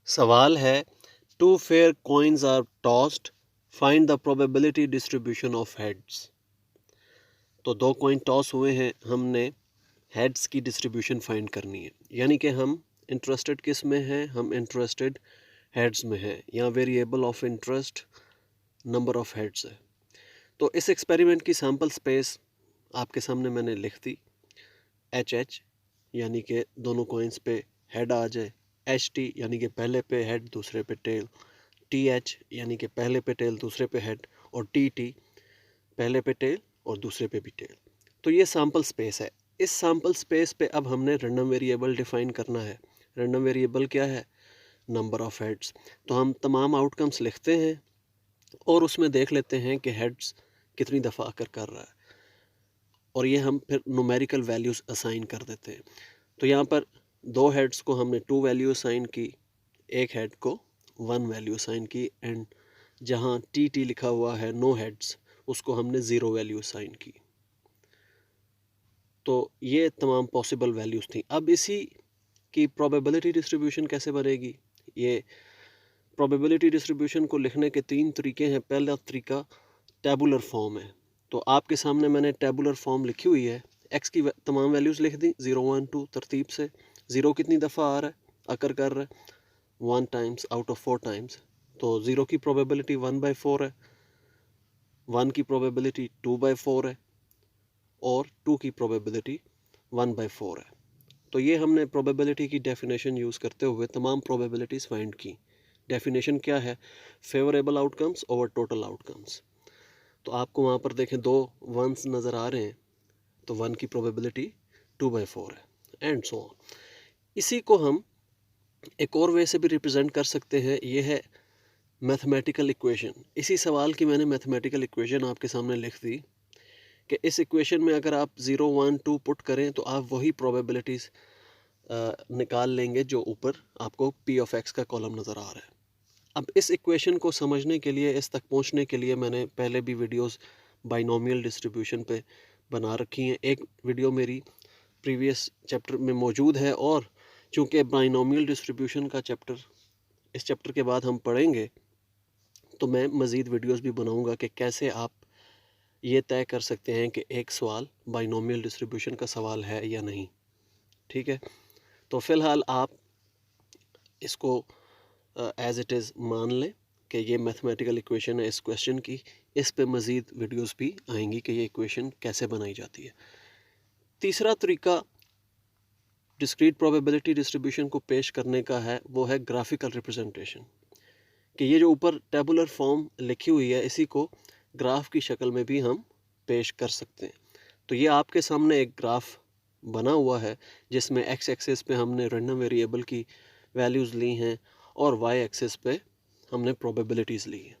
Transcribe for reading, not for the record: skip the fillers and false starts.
सवाल है, two fair coins are tossed, find the probability distribution of heads. तो दो कॉइन टॉस हुए हैं, हमने हेड्स की डिस्ट्रीब्यूशन फाइंड करनी है। यानी कि हम इंटरेस्टेड किस में हैं, हम इंटरेस्टेड हेड्स में हैं, या variable of interest number of heads है। तो इस एक्सपेरिमेंट की सैम्पल स्पेस आपके सामने मैंने लिख दी, एच यानी कि दोनों कॉइन्स पे हेड आ जाए, एच टी यानी कि पहले पे हेड दूसरे पे टेल, टी एच यानी कि पहले पे टेल दूसरे पे हेड, और टी टी पहले पे टेल और दूसरे पे भी टेल। तो ये सैम्पल स्पेस है। इस सैम्पल स्पेस पे अब हमने रैंडम वेरिएबल डिफाइन करना है। रैंडम वेरिएबल क्या है? Number of heads. तो हम तमाम आउटकम्स लिखते हैं और उसमें देख लेते हैं कि हेड्स कितनी दफ़ा आकर कर रहा है, और ये हम फिर न्यूमेरिकल वैल्यूज़ असाइन कर देते हैं। तो यहाँ पर दो हेड्स को हमने 2 वैल्यू असाइन की, एक हेड को 1 वैल्यू असाइन की, एंड जहाँ टी टी लिखा हुआ है नो हेड्स, उसको हमने 0 वैल्यू असाइन की। तो ये तमाम पॉसिबल वैल्यूज़ थी। अब इसी की प्रोबेबिलिटी डिस्ट्रीब्यूशन कैसे बनेगी? ये प्रोबेबिलिटी डिस्ट्रीब्यूशन को लिखने के 3 तरीके हैं। पहला तरीका टेबुलर फॉर्म है। तो आपके सामने मैंने टेबुलर फॉर्म लिखी हुई है। एक्स की तमाम वैल्यूज़ लिख दी 0 1 2 तरतीब से। 0 कितनी दफ़ा आ रहा है, अकर कर रहा है 1 टाइम्स आउट ऑफ 4 टाइम्स। तो 0 की प्रोबेबिलिटी 1/4 है, 1 की प्रोबेबिलिटी 2/4 है, और 2 की प्रोबेबिलिटी 1/4 है। तो ये हमने प्रोबेबिलिटी की डेफिनेशन यूज़ करते हुए तमाम प्रोबेबिलिटीज़ फाइंड की। डेफिनेशन क्या है? Favourable outcomes over total outcomes. तो आपको वहाँ पर देखें 2 1s नज़र आ रहे हैं, तो 1 की प्रोबेबिलिटी 2/4 है, एंड सो ऑन। इसी को हम एक और वे से भी रिप्रेजेंट कर सकते हैं। ये है मैथमेटिकल इक्वेशन। इसी सवाल की मैंने मैथमेटिकल इक्वेशन आपके सामने लिख दी कि इस इक्वेशन में अगर आप 0 1 2 पुट करें तो आप वही प्रोबेबिलिटीज़ निकाल लेंगे जो ऊपर आपको पी ऑफ एक्स का कॉलम नज़र आ रहा है। अब इस इक्वेशन को समझने के लिए, इस तक पहुंचने के लिए मैंने पहले भी वीडियोस बाइनोमियल डिस्ट्रीब्यूशन पे बना रखी हैं। एक वीडियो मेरी प्रीवियस चैप्टर में मौजूद है, और चूंकि बाइनोमियल डिस्ट्रीब्यूशन का चैप्टर इस चैप्टर के बाद हम पढ़ेंगे, तो मैं मज़ीद वीडियोस भी बनाऊंगा कि कैसे आप ये तय कर सकते हैं कि एक सवाल बाइनोमियल डिस्ट्रीब्यूशन का सवाल है या नहीं। ठीक है, तो फ़िलहाल आप इसको एज इट इज़ मान लें कि ये मैथमेटिकल इक्वेशन है इस क्वेश्चन की। इस पे मज़ीद वीडियोस भी आएंगी कि ये इक्वेशन कैसे बनाई जाती है। तीसरा तरीका डिस्क्रीट प्रोबेबिलिटी डिस्ट्रीब्यूशन को पेश करने का है, वो है ग्राफिकल रिप्रेजेंटेशन। कि ये जो ऊपर टेबुलर फॉर्म लिखी हुई है, इसी को ग्राफ की शक्ल में भी हम पेश कर सकते हैं। तो ये आपके सामने एक ग्राफ बना हुआ है जिसमें एक्स एक्सिस पे हमने रैंडम वेरिएबल की वैल्यूज़ ली हैं, और वाई एक्सिस पे हमने प्रोबेबिलिटीज़ ली हैं।